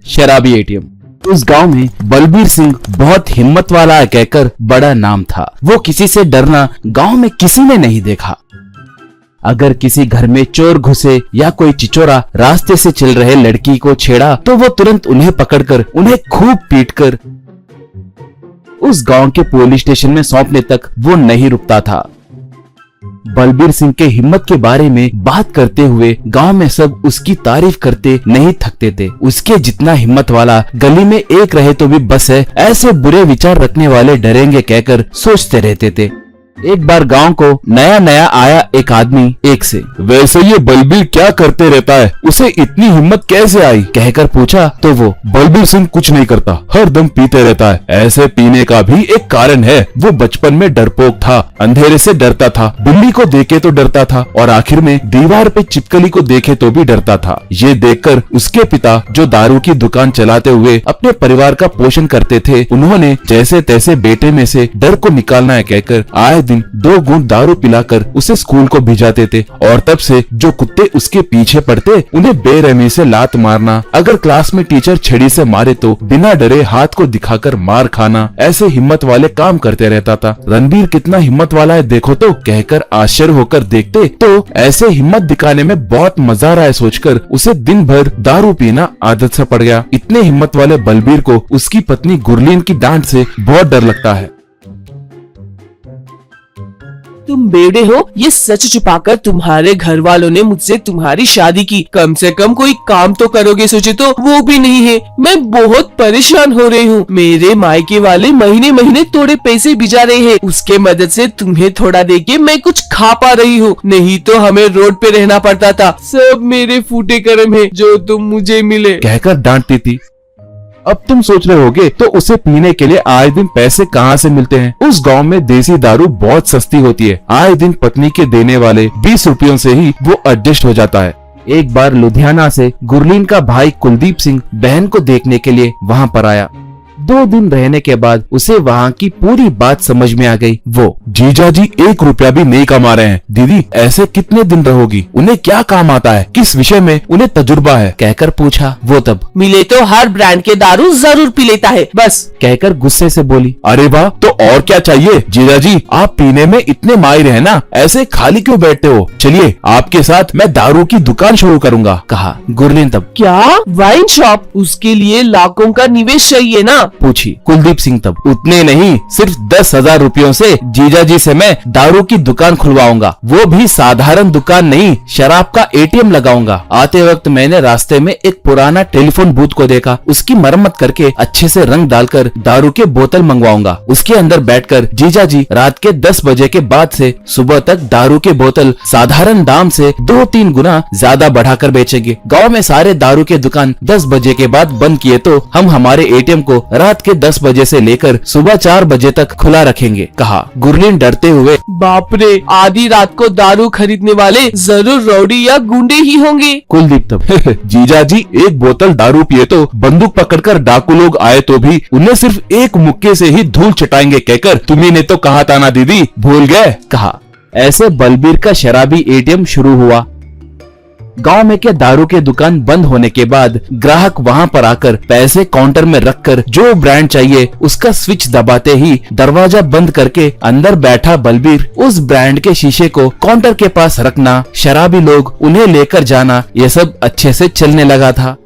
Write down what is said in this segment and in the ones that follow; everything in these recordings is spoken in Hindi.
शराबी एटीएम। उस गांव में बलबीर सिंह बहुत हिम्मत वाला कहकर बड़ा नाम था। वो किसी से डरना गांव में किसी ने नहीं देखा। अगर किसी घर में चोर घुसे या कोई चिचोरा रास्ते से चल रहे लड़की को छेड़ा तो वो तुरंत उन्हें पकड़कर उन्हें खूब पीटकर उस गांव के पुलिस स्टेशन में सौंपने तक वो नहीं रुकता था। बलबीर सिंह के हिम्मत के बारे में बात करते हुए गांव में सब उसकी तारीफ करते नहीं थकते थे। उसके जितना हिम्मत वाला गली में एक रहे तो भी बस है, ऐसे बुरे विचार रखने वाले डरेंगे कहकर सोचते रहते थे। एक बार गांव को नया नया आया एक आदमी एक से, वैसे ये बलबीर क्या करते रहता है, उसे इतनी हिम्मत कैसे आई कहकर पूछा तो वो, बलबीर सिंह कुछ नहीं करता, हर दम पीते रहता है। ऐसे पीने का भी एक कारण है, वो बचपन में डरपोक था, अंधेरे से डरता था, बिल्ली को देखे तो डरता था और आखिर में दीवार पे छिपकली को देखे तो भी डरता था। ये देखकर उसके पिता जो दारू की दुकान चलाते हुए अपने परिवार का पोषण करते थे, उन्होंने जैसे तैसे बेटे में से डर को निकालना है कहकर आए दिन 2 घूंट दारू पिलाकर उसे स्कूल को भिजाते थे। और तब से जो कुत्ते उसके पीछे पड़ते उन्हें बेरहमी से लात मारना, अगर क्लास में टीचर छड़ी से मारे तो बिना डरे हाथ को दिखाकर मार खाना, ऐसे हिम्मत वाले काम करते रहता था। रणबीर कितना हिम्मत वाला है देखो तो कहकर आश्चर्य होकर देखते तो ऐसे हिम्मत दिखाने में बहुत मजा आ रहा है सोचकर उसे दिन भर दारू पीना आदत से पड़ गया। इतने हिम्मत वाले बलबीर को उसकी पत्नी गुरलीन की डांट से बहुत डर लगता है। तुम बेवड़े हो, ये सच छुपाकर तुम्हारे घर वालों ने मुझसे तुम्हारी शादी की। कम से कम कोई काम तो करोगे सोचे तो वो भी नहीं है। मैं बहुत परेशान हो रही हूँ। मेरे मायके वाले महीने महीने थोड़े पैसे भिजा रहे हैं, उसके मदद से तुम्हें थोड़ा देके मैं कुछ खा पा रही हूँ, नहीं तो हमें रोड पे रहना पड़ता था। सब मेरे फूटे कर्म है जो तुम मुझे मिले कहकर डांटती थी। अब तुम सोच रहे होगे तो उसे पीने के लिए आए दिन पैसे कहाँ से मिलते हैं। उस गांव में देसी दारू बहुत सस्ती होती है, आए दिन पत्नी के देने वाले 20 रुपयों से ही वो एडजस्ट हो जाता है। एक बार लुधियाना से गुरलीन का भाई कुलदीप सिंह बहन को देखने के लिए वहाँ पर आया। 2 दिन रहने के बाद उसे वहाँ की पूरी बात समझ में आ गई। वो, जीजा जी 1 रुपया भी नहीं कमा रहे हैं, दीदी ऐसे कितने दिन रहोगी, उन्हें क्या काम आता है, किस विषय में उन्हें तजुर्बा है कहकर पूछा। वो तब, मिले तो हर ब्रांड के दारू जरूर पी लेता है बस कहकर गुस्से से बोली। अरे वाह, तो और क्या चाहिए जीजा जी, आप पीने में इतने माहिर हैं ना, ऐसे खाली क्यों बैठते हो, चलिए आपके साथ मैं दारू की दुकान शुरू करूँगा कहा। गुरलीन तब, क्या वाइन शॉप, उसके लिए लाखों का निवेश चाहिए ना पूछी। कुलदीप सिंह तब, उतने नहीं, सिर्फ 10,000 रुपयों से जीजा जी से मैं दारू की दुकान खुलवाऊंगा, वो भी साधारण दुकान नहीं, शराब का एटीएम लगाऊंगा। आते वक्त मैंने रास्ते में एक पुराना टेलीफोन बूथ को देखा, उसकी मरम्मत करके अच्छे से रंग डालकर दारू के बोतल मंगवाऊंगा। उसके अंदर बैठकर जीजा जी रात के 10 बजे के बाद से सुबह तक दारू के बोतल साधारण दाम से 2-3 गुना ज्यादा बढ़ाकर बेचेंगे। गाँव में सारे दारू के दुकान 10 बजे के बाद बंद किए तो हम हमारे एटीएम को रात के 10 बजे से लेकर सुबह 4 बजे तक खुला रखेंगे कहा। गुरलीन डरते हुए, बाप रे, आधी रात को दारू खरीदने वाले जरूर रौडी या गुंडे ही होंगे। कुलदीप तब, जीजा जी एक बोतल दारू पिए तो बंदूक पकड़कर डाकू लोग आए तो भी उन्हें सिर्फ एक मुक्के से ही धूल चटाएंगे कहकर तुम्ही ने तो कहा था ना दीदी, भूल गए कहा। ऐसे बलबीर का शराबी एटीएम शुरू हुआ। गांव में के दारू के दुकान बंद होने के बाद ग्राहक वहां पर आकर पैसे काउंटर में रखकर जो ब्रांड चाहिए उसका स्विच दबाते ही दरवाजा बंद करके अंदर बैठा बलबीर उस ब्रांड के शीशे को काउंटर के पास रखना, शराबी लोग उन्हें लेकर जाना, ये सब अच्छे से चलने लगा था।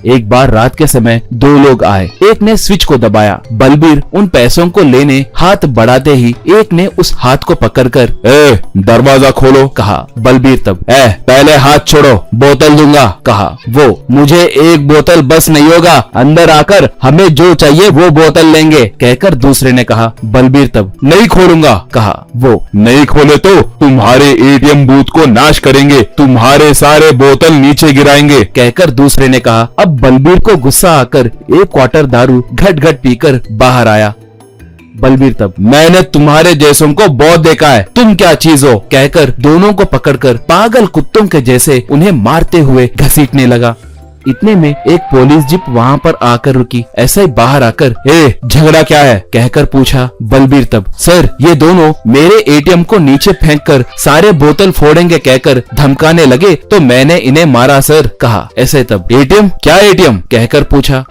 एक बार रात के समय 2 लोग आए। एक ने स्विच को दबाया। बलबीर उन पैसों को लेने हाथ बढ़ाते ही एक ने उस हाथ को पकड़कर, दरवाजा खोलो कहा। बलबीर तब, पहले हाथ छोड़ो, बोतल दूंगा कहा। वो, मुझे एक बोतल बस नहीं होगा, अंदर आकर हमें जो चाहिए वो बोतल लेंगे कहकर दूसरे ने कहा। बलबीर तब, नहीं खोलूंगा कहा। वो, नहीं खोले तो तुम्हारे एटीएम बूथ को नाश करेंगे, तुम्हारे सारे बोतल नीचे गिराएंगे कहकर दूसरे ने कहा। अब बलबीर को गुस्सा आकर 1 क्वार्टर दारू घट घट पीकर बाहर आया। बलबीर तब, मैंने तुम्हारे जैसों को बहुत देखा है, तुम क्या चीज हो कहकर दोनों को पकड़कर पागल कुत्तों के जैसे उन्हें मारते हुए घसीटने लगा। इतने में एक पुलिस जीप वहाँ पर आकर रुकी। ऐसा ही बाहर आकर, ए झगड़ा क्या है, कहकर पूछा बलबीर तब। सर, ये दोनों मेरे एटीएम को नीचे फेंककर सारे बोतल फोड़ेंगे कहकर धमकाने लगे तो मैंने इन्हें मारा सर, कहा। ऐसे तब, एटीएम क्या एटीएम, कहकर पूछा।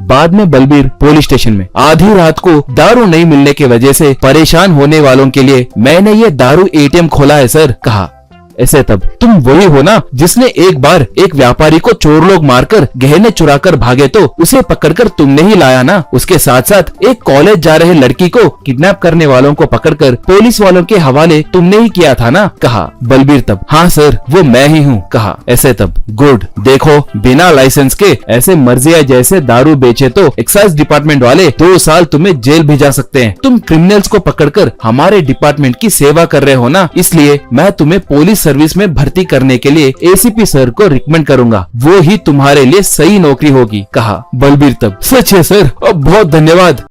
बाद में बलबीर पुलिस स्टेशन में, आधी रात को दारू नहीं मिलने की वजह से परेशान होने वालों के लिए मैंने ये दारू एटीएम खोला है सर, कहा। ऐसे तब, तुम वही हो ना जिसने एक बार एक व्यापारी को चोर लोग मारकर गहने चुराकर भागे तो उसे पकड़कर तुमने ही लाया ना। उसके साथ साथ एक कॉलेज जा रहे लड़की को किडनैप करने वालों को पकड़कर पुलिस वालों के हवाले तुमने ही किया था ना, कहा। बलबीर तब, हाँ सर, वो मैं ही हूँ, कहा। ऐसे तब, गुड, देखो बिना लाइसेंस के ऐसे मर्जिया जैसे दारू बेचे तो एक्साइज डिपार्टमेंट वाले 2 साल तुम्हें जेल भेजा सकते हैं। तुम क्रिमिनल्स को पकड़कर हमारे डिपार्टमेंट की सेवा कर रहे हो ना, इसलिए मैं तुम्हें पुलिस सर्विस में भर्ती करने के लिए एसीपी सर को रिकमेंड करूंगा, वो ही तुम्हारे लिए सही नौकरी होगी, कहा। बलबीर तब, सच है सर, बहुत धन्यवाद।